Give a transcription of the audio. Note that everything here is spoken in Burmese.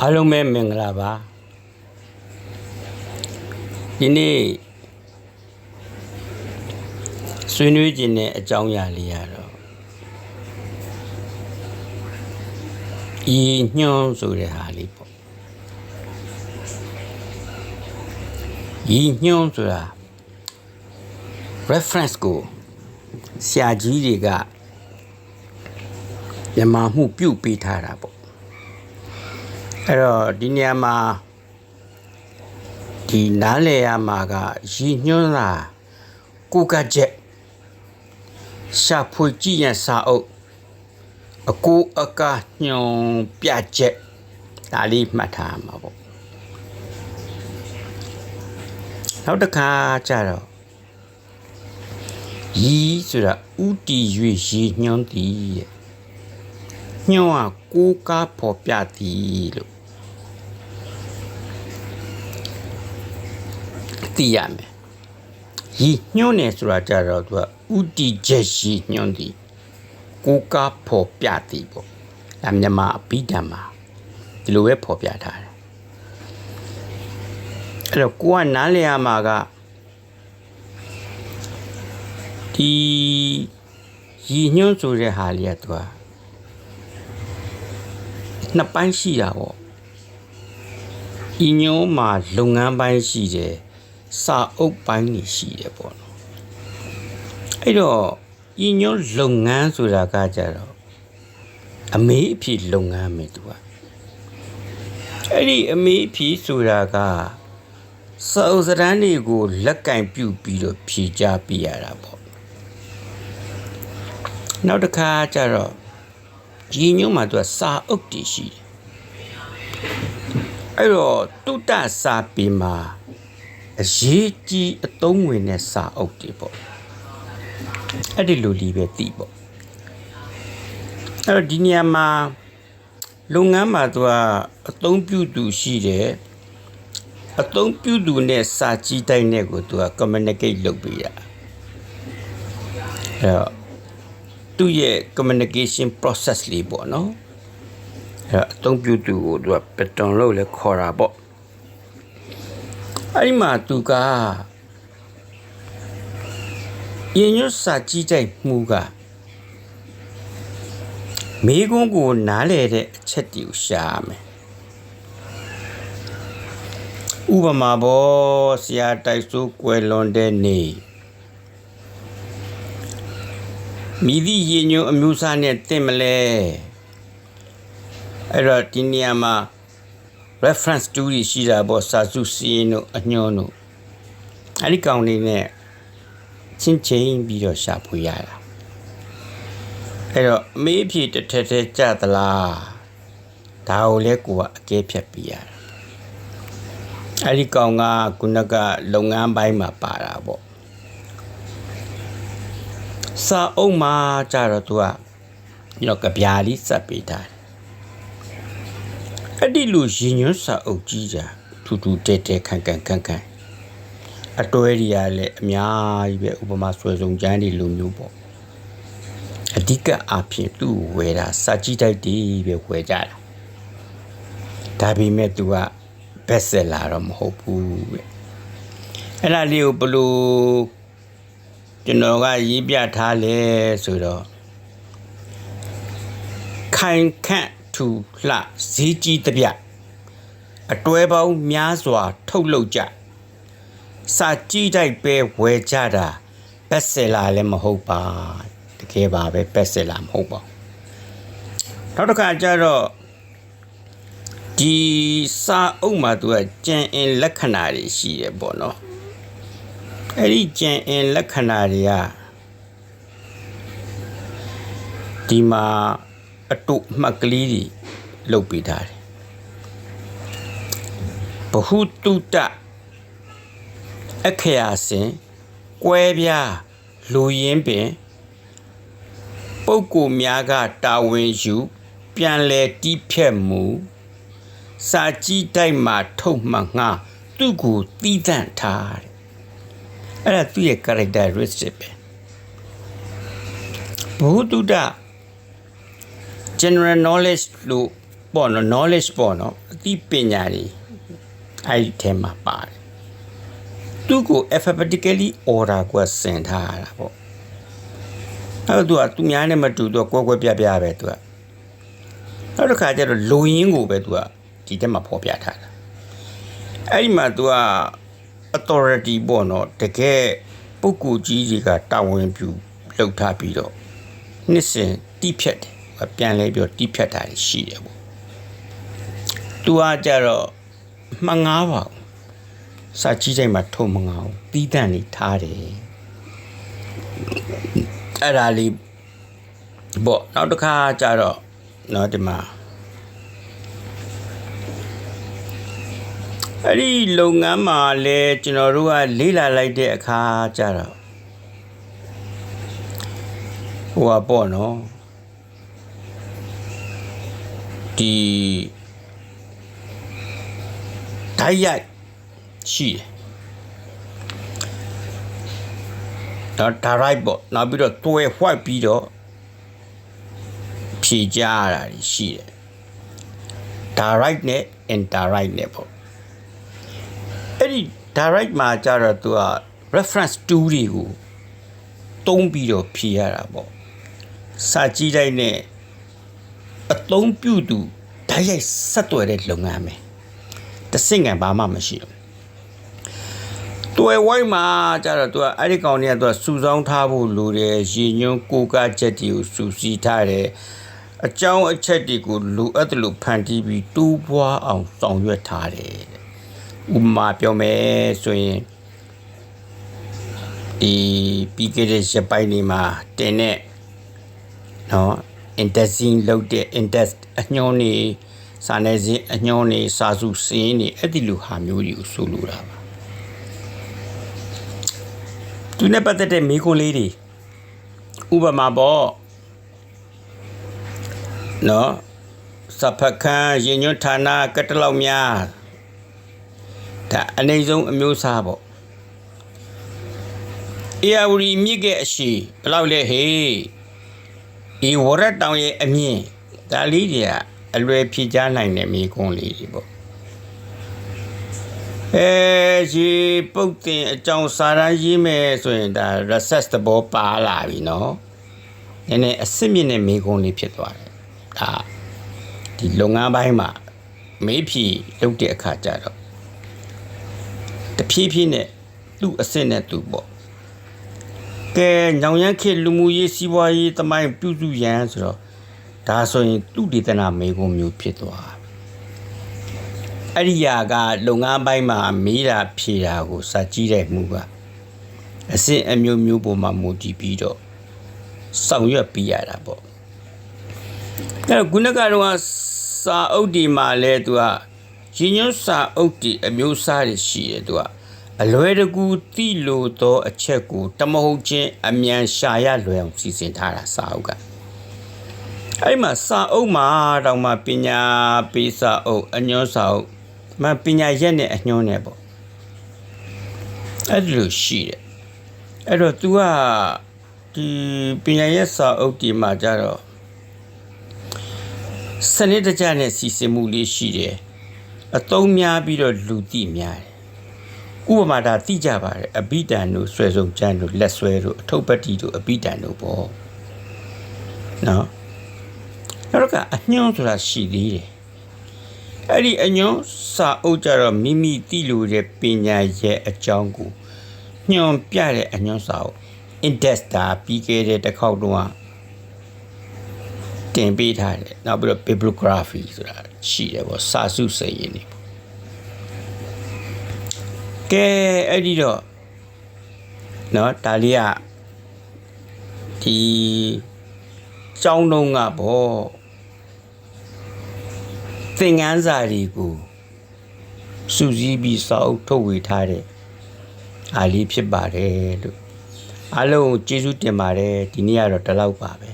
အားလုံးပဲမင်္ဂလာပါဒီနေ့ဆွေးနွေးခြင်းတဲ့အကြောင်းအရာလေးရတော့ဤညွှန်းဆိုတဲ့ဟာလေးပေါ့ဤညွှန်းဆိုတာ reference ကိုဆရာကြီးတွေကမြန်မာမှုပြုတ်ပေးထားတာပေါ့အဲ့တော့ဒီနေရာမှာဒီနားလည်ရမှာကရည်ညွှန်းတာကိုကချက်ရှာဖွေကြည့်ရစာအုပ်အကိုအကညွန်ပြချက်ဒါလေးမှတ်ထားမှာပေါ့နောက်တစ်ခါကျတော့ရည်ဆိုတာဥတီ၍ရည်ညွှန်းသည်ညွှန်းကကိုးကားဖော်ပြသည်လို့သိရမယ်ရည်ညွှန်းနေဆိုတာကြတော့သူကဥတီချက်ရည်ညွှန်းသည်ကိုးကားဖော်ပြသည်ပေါ့ဒါမြန်မာအဘိဓမ္မာဒီလိုပဲဖော်ပြထားတယ်အဲ့တော့ကိုကနားလည်ရမှာကဒီရည်ညွှန်းဆိုတဲ့ဟာလေးကသူကနှစ်ပိုင်းရှိတာပေါ့ဤညွှန်းမှာလုပ်ငန်းပိုင်းရှိတယ်စာအုပ်ပိုင်းနေရှိတယ်ပေါ့နော်အဲ့တော့ဤညွှန်းလုပ်ငန်းဆိုတာကကြတော့အမေးအဖြေလုပ်ငန်းပဲသူကအဲ့ဒီအမေးအဖြေဆိုတာကစာအုပ်စာတမ်းတွေကိုလက်ကင်ပြုပြီးတော့ဖြေကြားပြရတာပေါ့နောက်တစ်ခါကျတော့ဤညွှန်းမှာသူကစာအုပ်တည်ရှိတယ်အဲ့တော့တုတ္တစာပေမှာအရေးကြီးအသုံးဝင်တဲ့စာအုပ်တွေပေါ့အဲ့ဒီလိုလေးပဲသိပေါ့အဲ့တော့ဒီနေရာမှာလုပ်ငန်းမှာသူကအသုံးပြုသူရှိတယ်အသုံးပြုသူနဲ့စာကြည့်တိုင်းနဲ့ကိုသူက communicate လုပ်ပေးတာအဲ့တော့သူရဲ့ communication process လေးပေါ့နော်အဲ့အသုံးပြုသူကိုသူက pattern လို့လည်းခေါ်တာပေါ့အဲ့ဒီမှာသူကရင်းညွှန်းစာကြည့်တဲ့မှုကမိကုန်းကိုနားလေတဲ့အချက်တွေကိုရှားမယ်ဥပမာပေါ့ဆရာတိုက်စိုးကွယ်လွန်တဲ့နေ့မိသည့်ရင်းညွှန်းအမျိုးအစားနဲ့တင့်မလဲအဲ့တော့ဒီနေရာမှာ reference to ရှိတာပေါ့စာစုစီးတို့အညွှန်းတို့အဲ့ဒီကောင်လေးနဲ့ချင်းချင်းပြီးတော့ရှာဖွေရတာအဲ့တော့အမေးဖြေတစ်ထက်တည်းကြသလားဒါကိုလည်းကိုကအကဲဖြတ်ပြရတာအဲ့ဒီကောင်ကခုနကလုပ်ငန်းပိုင်းမှာပါတာပေါ့စာအုပ်မှာကြတော့သူကကဗျာလေးစပ်ပေးထားတယ်အဲ့ဒီလိုရည်ညွှန်းစာအုပ်ကြီးတာထူထူတဲတဲခန့်ခန့်အတွဲတွေကလည်းအများကြီးပဲဥပမာဆွဲဆုံးကျမ်းတွေလိုမျိုးပေါ့အဓိကအားဖြင့်သူ့ဝယ်တာစာကြည့်တိုက်တွေပဲဝယ်ကြတာဒါပေမဲ့သူက best seller တော့မဟုတ်ဘူးပဲအဲ့ဒါလေးကိုဘလို့ကျွန်တော်ကရေးပြထားလဲဆိုတော့ခိုင်ခန့်ထူလှဈေးကြီးတပြအတွဲပေါင်းများစွာထုတ်လုပ်ကြစာကြည့်တိုက်ပဲဝယ်ကြတာ best seller လည်းမဟုတ်ပါတကယ်ပါပဲ best seller မဟုတ်ပါနောက်တစ်ခါကျတော့ဒီစာအုပ်မှာသူကကြံအင်လက္ခဏာတွေရှိရပေါ့နော်အဲ့ဒီကြံအင်လက္ခဏာတွေကဒီမှာအတုမှတ်ကလေးတွေလုပ်ပေးထားတယ်ဘဟုတုတအခရာစဉ်ကွဲပြားလူရင်းပင်ပုဂ္ဂိုလ်များကတာဝန်ယူပြန်လဲတီးဖြတ်မှုစာကြည့်တိုက်မှာထုတ်မှငှားသူ့ကိုတီးသန့်ထားတယ်အဲ့ဒါသူ့ရဲ့ characteristic ပဲဘုဒ္ဓ general knowledge လို့ ပေါ့နော် knowledge ပေါ့နော်အသိပညာတွေအဲ့ဒီထဲမှာပါတယ်သူကို alphabetically order ကိုဆင်ထားရတာပေါ့အဲ့တော့သူများနဲ့မတူတော့ကွဲပြားပဲသူကနောက်တစ်ခါကျတော့လူရင်းကိုပဲသူကဒီထဲမှာဖော်ပြထားတာအဲ့ဒီမှာသူက authority ပေါ့နော်တကယ်ပုဂ္ဂိုလ်ကြီးတွေကတာဝန်ပြုလုပ်ထားပြီးတော့နှစ်စဉ်တိဖြတ်တယ်ပြန်လဲပြီးတိဖြတ်တာရှိတယ်ပေါ့သူကကြတော့မှငားပါစာကြီးတိုင်းမှာထုံမငားဘူးတီးတန့်နေထားတယ်အဲ့ဒါလေးပေါ့နောက်တစ်ခါကျတော့နော်ဒီမှာအဲ့ဒီလုပ်ငန်းမှာလဲကျွန်တော်တို့ကလေးလာလိုက်တဲ့အခါကျတော့ဟိုပေါ့နော်ဒီဓာတ်ရိုက်ရှိတယ်ဒါရိုက်ပေါ့နောက်ပြီးတော့တွဲဝှက်ပြီးတော့ဖြေကြရတာရှိတယ် direct နဲ့ indirect နဲ့ပေါ့အဲ့ဒီ direct မှာကြတော့သူက reference to တွေကိုတုံးပြီးတော့ဖြေရတာပေါ့စာကြည့်တိုင်းနဲ့အသုံးပြုသူဓာတ်ရိုက်ဆက်သွယ်တဲ့လုပ်ငန်းပဲတစ်စင်ကဘာမှမရှိဘူးတွယ်ဝိုင်းမှာကြတော့သူကအဲ့ဒီကောင်တွေကသူကစူဆောင်းထားဖို့လိုတယ်ရည်ညွှန်းကိုကားချက်တွေကိုစူစီထားတယ်အကြောင်းအချက်တွေကိုလိုအပ်တယ်လို့ဖန်တီးပြီးတူးပွားအောင်ဆောင်ရွက်ထားတယ်ဥပမာပြောမယ်ဆိုရင်ဒီပြီးခဲ့တဲ့ရက်ပိုင်းတွေမှာတင်တဲ့နော် indexing လုပ်တဲ့ index အညွှန်းတွေစာနယ်ဇင်းအညွှန်းတွေစာစုစင်းတွေအဲ့ဒီလိုဟာမျိုးတွေကိုဆိုလိုတာပါသူနဲ့ပတ်သက်တဲ့မိခိုးလေးတွေဥပမာပေါ့နော်စဖခန်းရညွှန်းဌာနကတလောက်များဒါအနေဆုံးအမျိုးအစားပေါ့အေယာဝတီမြစ်ကအရှိဘယ်လောက်လဲဟေးဒီဝရတောင်ရဲ့အမြင့်ဒါလေးတွေကအလွယ်ဖြေချနိုင်တဲ့မိကုံးလေးတွေပေါ့ရေပုတ်တင်အကြောင်းစာရန်ရေးမယ်ဆိုရင်ဒါ research သဘောပါလာပြီနော်နည်းနည်းအစစ်မြင့်တဲ့မိကုံးလေးဖြစ်သွားတယ်ဒါဒီလုပ်ငန်းပိုင်းမှာမေးဖြေလုပ်တဲ့အခါကျတော့တဖြည်းဖြည်းနဲ့သူ့အစစ်နဲ့သူ့ပေါ့ကဲညောင်ရမ်းခေလူမှုရေးစီးပွားရေးတမိုင်းပြုစုရန်ဆိုတော့ဒါဆိုရင်သူ့ဒေသနာမေကုံမျိုးဖြစ်သွားအဲ့ဒီယာကလုပ်ငန်းပိုင်းမှာမေးတာဖြေတာကိုစကြည့်တဲ့မှုကအစစ်အမျိုးမျိုးပေါ်မှာမူတည်ပြီးတော့ဆောင်ရွက်ပြရတာပေါ့အဲ့တော့ခုနကတော့စာအုပ်ဒီမှာလဲသူကရင်းညွှန်းစာအုပ်ဒီအမျိုးအစားတွေရှိတယ်သူကအလွယ်တကူတိလို့သောအချက်ကိုတမဟုတ်ချင်းအမြန်ရှာရလွယ်အောင်စီစဉ်ထားတာစာအုပ်ကအဲ့မှာစာအုပ်မှာတော့မှပညာပေးစာအုပ်အညွှန်းစာအုပ်မပညာရက်နဲ့အညွှန်းနဲ့ပေါ့အဲ့လိုရှိတယ်အဲ့တော့ तू ကဒီပညာရက်စာအုပ်ဒီမှာကြတော့စနစ်တကျနဲ့စီစဉ်မှုလေးရှိတယ်အသုံးများပြီးတော့လူသိများတယ်ဥပမာဒါသိကြပါတယ်အဘိဓမ္မာတို့ဆွဲစုံကျမ်းတို့လက်ဆွဲတို့အထုပ်ပတ္တိတို့အဘိဓမ္မာတို့ပေါ့နော်နောက်တော့ကအညွှန်းဆိုတာရှိသေးတယ်အဲ့ဒီအညွှန်းစာအုပ်ကြတော့မိမိသိလို့တဲ့ပညာရဲ့အကြောင်းကိုညွှန်ပြတဲ့အညွှန်းစာအုပ် index တာပြီးခဲ့တဲ့တစ်ခေါက်တုန်းကတင်ပေးထားတယ်နောက်ပြီးတော့ bibliography ဆိုတာရှိတယ်ပေါ့စာစုစိတ်ရင်းနေပေါ့ကဲအဲ့ဒီတော့နော်ဒါလေးကဒီကျောင်းတုံးကပေါ့သင်ခန်းစာတွေကိုစုစည်းပြီးစာအုပ်ထုတ်ဝေထားတဲ့အားလေးဖြစ်ပါတယ်လို့အားလုံးကျေးဇူးတင်ပါတယ်ဒီနေ့ကတော့ဒီလောက်ပါပဲ